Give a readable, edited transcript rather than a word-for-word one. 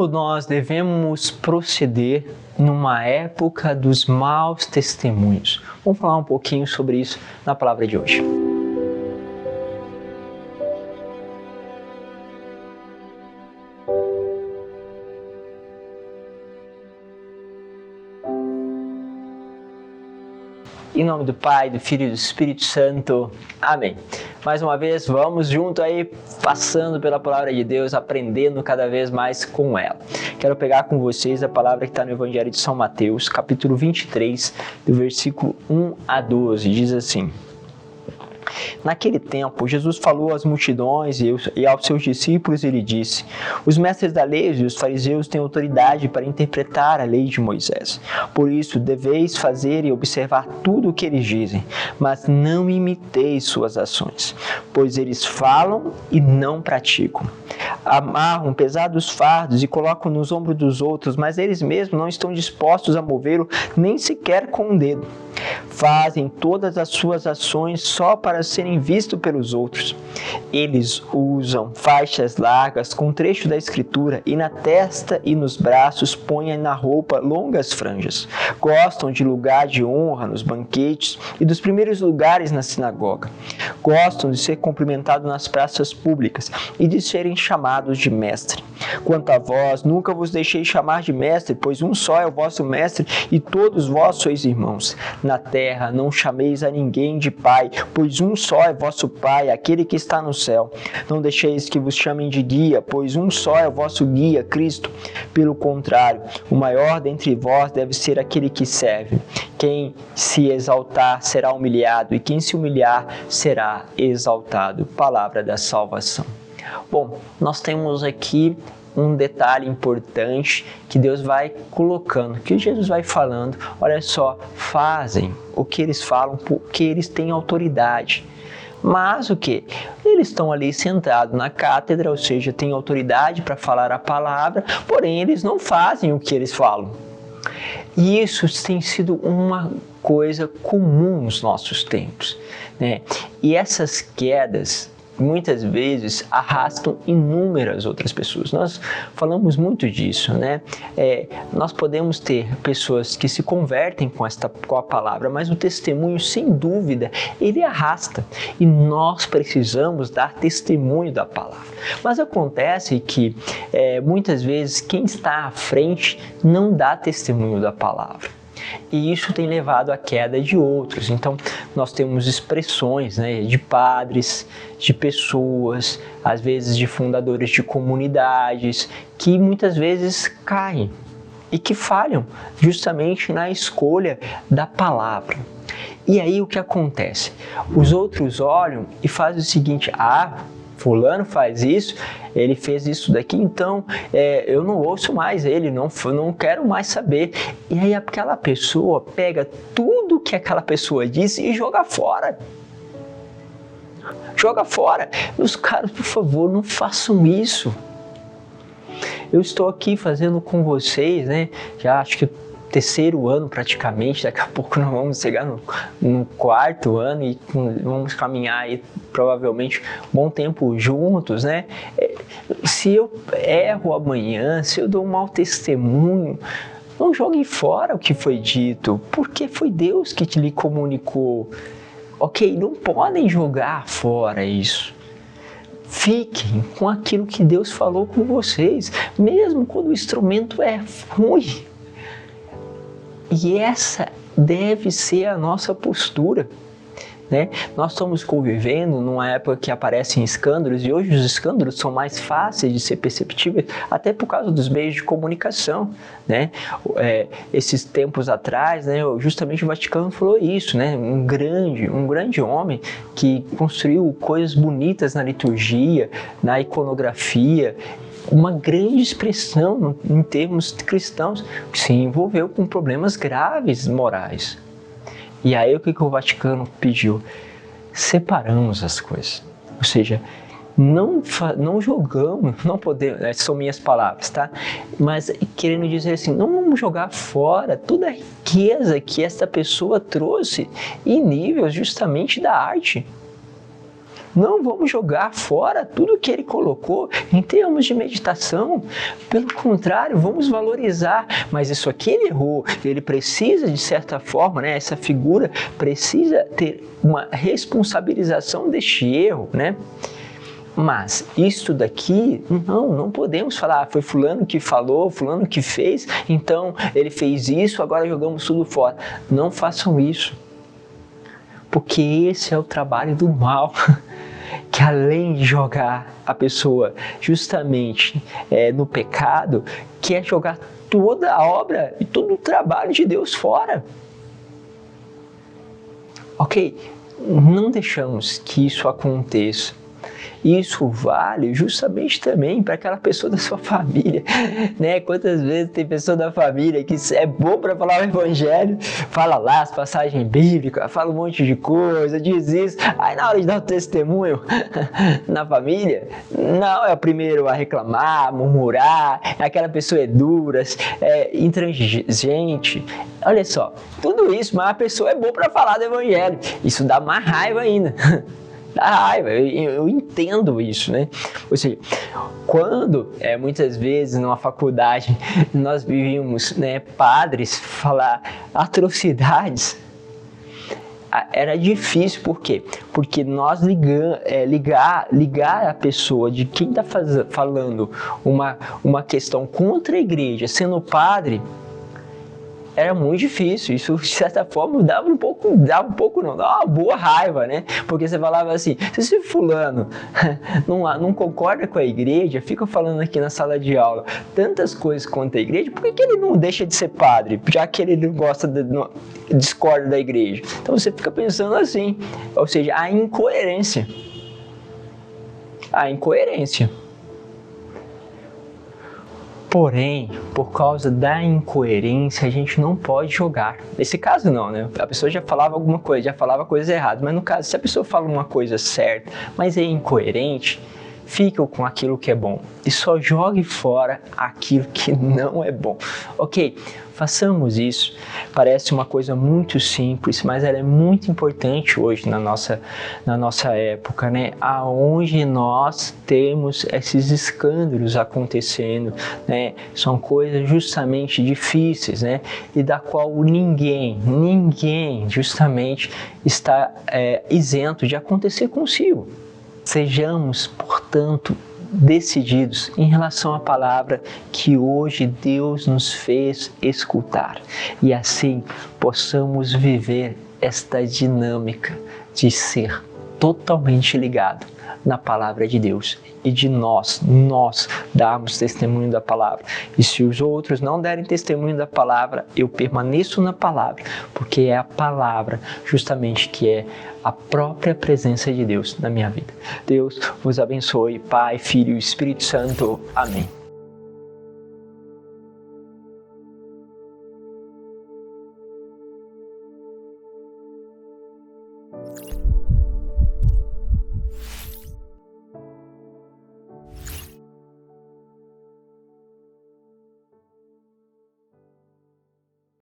Como nós devemos proceder numa época dos maus testemunhos? Vamos falar um pouquinho sobre isso na palavra de hoje. Em nome do Pai, do Filho e do Espírito Santo. Amém. Mais uma vez, vamos junto aí, passando pela palavra de Deus, aprendendo cada vez mais com ela. Quero pegar com vocês a palavra que está no Evangelho de São Mateus, capítulo 23, do versículo 1 a 12. Diz assim: Naquele tempo, Jesus falou às multidões e aos seus discípulos, ele disse: Os mestres da lei e os fariseus têm autoridade para interpretar a lei de Moisés. Por isso, deveis fazer e observar tudo o que eles dizem, mas não imiteis suas ações, pois eles falam e não praticam. Amarram pesados fardos e colocam nos ombros dos outros, mas eles mesmos não estão dispostos a movê-lo nem sequer com um dedo. Fazem todas as suas ações só para serem vistos pelos outros. Eles usam faixas largas com trecho da Escritura e na testa e nos braços põem na roupa longas franjas. Gostam de lugar de honra nos banquetes e dos primeiros lugares na sinagoga. Gostam de ser cumprimentados nas praças públicas e de serem chamados de mestre. Quanto a vós, nunca vos deixei chamar de mestre, pois um só é o vosso mestre e todos vós sois irmãos. Na terra não chameis a ninguém de pai, pois um só é vosso Pai, aquele que está no céu. Não deixeis que vos chamem de guia, pois um só é o vosso guia, Cristo. Pelo contrário, o maior dentre vós deve ser aquele que serve. Quem se exaltar será humilhado, e quem se humilhar será exaltado. Palavra da salvação. Bom, nós temos aqui um detalhe importante que Deus vai colocando, que Jesus vai falando. Olha só, fazem o que eles falam porque eles têm autoridade. Mas o que? Eles estão ali sentados na cátedra, ou seja, têm autoridade para falar a palavra, porém eles não fazem o que eles falam. E isso tem sido uma coisa comum nos nossos tempos, né? E essas quedas muitas vezes arrastam inúmeras outras pessoas. Nós falamos muito disso, né? Nós podemos ter pessoas que se convertem com a palavra, mas o testemunho, sem dúvida, ele arrasta. E nós precisamos dar testemunho da palavra. Mas acontece que muitas vezes quem está à frente não dá testemunho da palavra. E isso tem levado à queda de outros. Então, nós temos expressões, né, de padres, de pessoas, às vezes de fundadores de comunidades, que muitas vezes caem e que falham justamente na escolha da palavra. E aí o que acontece? Os outros olham e fazem o seguinte: fulano faz isso, ele fez isso daqui, então eu não ouço mais ele, não quero mais saber. E aí aquela pessoa pega tudo que aquela pessoa disse e joga fora. Joga fora. Meus caros, por favor, não façam isso. Eu estou aqui fazendo com vocês, né? Já acho que terceiro ano praticamente, daqui a pouco nós vamos chegar no quarto ano e vamos caminhar aí provavelmente um bom tempo juntos, né? Se eu erro amanhã, se eu dou um mau testemunho, não jogue fora o que foi dito, porque foi Deus que lhe comunicou. Ok? Não podem jogar fora isso. Fiquem com aquilo que Deus falou com vocês, mesmo quando o instrumento é ruim. E essa deve ser a nossa postura, né? Nós estamos convivendo numa época que aparecem escândalos, e hoje os escândalos são mais fáceis de ser perceptíveis, até por causa dos meios de comunicação, né? Esses tempos atrás, né, justamente o Vaticano falou isso, né? Um grande homem que construiu coisas bonitas na liturgia, na iconografia, uma grande expressão em termos cristãos, que se envolveu com problemas graves morais. E aí o que o Vaticano pediu? Separamos as coisas. Ou seja, não jogamos, não podemos, são minhas palavras, tá? Mas querendo dizer assim, não vamos jogar fora toda a riqueza que essa pessoa trouxe em nível justamente da arte. Não vamos jogar fora tudo que ele colocou em termos de meditação. Pelo contrário, vamos valorizar. Mas isso aqui ele errou. Ele precisa, de certa forma, né, essa figura precisa ter uma responsabilização deste erro, né? Mas isso daqui, não podemos falar, foi fulano que falou, fulano que fez, então ele fez isso, agora jogamos tudo fora. Não façam isso, porque esse é o trabalho do mal, que além de jogar a pessoa justamente no pecado, quer jogar toda a obra e todo o trabalho de Deus fora. Ok? Não deixamos que isso aconteça. Isso vale justamente também para aquela pessoa da sua família, né? Quantas vezes tem pessoa da família que é bom para falar o evangelho, fala lá as passagens bíblicas, fala um monte de coisa, diz isso, aí na hora de dar o testemunho na família, não, é o primeiro a reclamar, murmurar, aquela pessoa é dura, é intransigente. Olha só, tudo isso, mas a pessoa é boa para falar do evangelho, isso dá mais raiva ainda. Dá raiva, eu entendo isso, né? Ou seja, quando muitas vezes numa faculdade nós vivíamos, né, padres falar atrocidades, era difícil, por quê? Porque nós ligar a pessoa de quem está falando uma questão contra a igreja, sendo padre, era muito difícil. Isso, de certa forma, dava uma boa raiva, né? Porque você falava assim, se esse fulano não concorda com a igreja, fica falando aqui na sala de aula tantas coisas contra a igreja, por que ele não deixa de ser padre, já que ele não discorda da igreja? Então você fica pensando assim, ou seja, a incoerência. Porém, por causa da incoerência, a gente não pode jogar. Nesse caso não, né? A pessoa já falava alguma coisa, já falava coisas erradas. Mas no caso, se a pessoa fala uma coisa certa, mas é incoerente, fica com aquilo que é bom. E só jogue fora aquilo que não é bom. Ok? Façamos isso. Parece uma coisa muito simples, mas ela é muito importante hoje na nossa época, né? Aonde nós temos esses escândalos acontecendo, né? São coisas justamente difíceis, né? E da qual ninguém justamente está isento de acontecer consigo. Sejamos, portanto, decididos em relação à palavra que hoje Deus nos fez escutar e assim possamos viver esta dinâmica de ser totalmente ligado na palavra de Deus e de nós darmos testemunho da palavra. E se os outros não derem testemunho da palavra, eu permaneço na palavra, porque é a palavra justamente que é a própria presença de Deus na minha vida. Deus vos abençoe, Pai, Filho e Espírito Santo. Amém.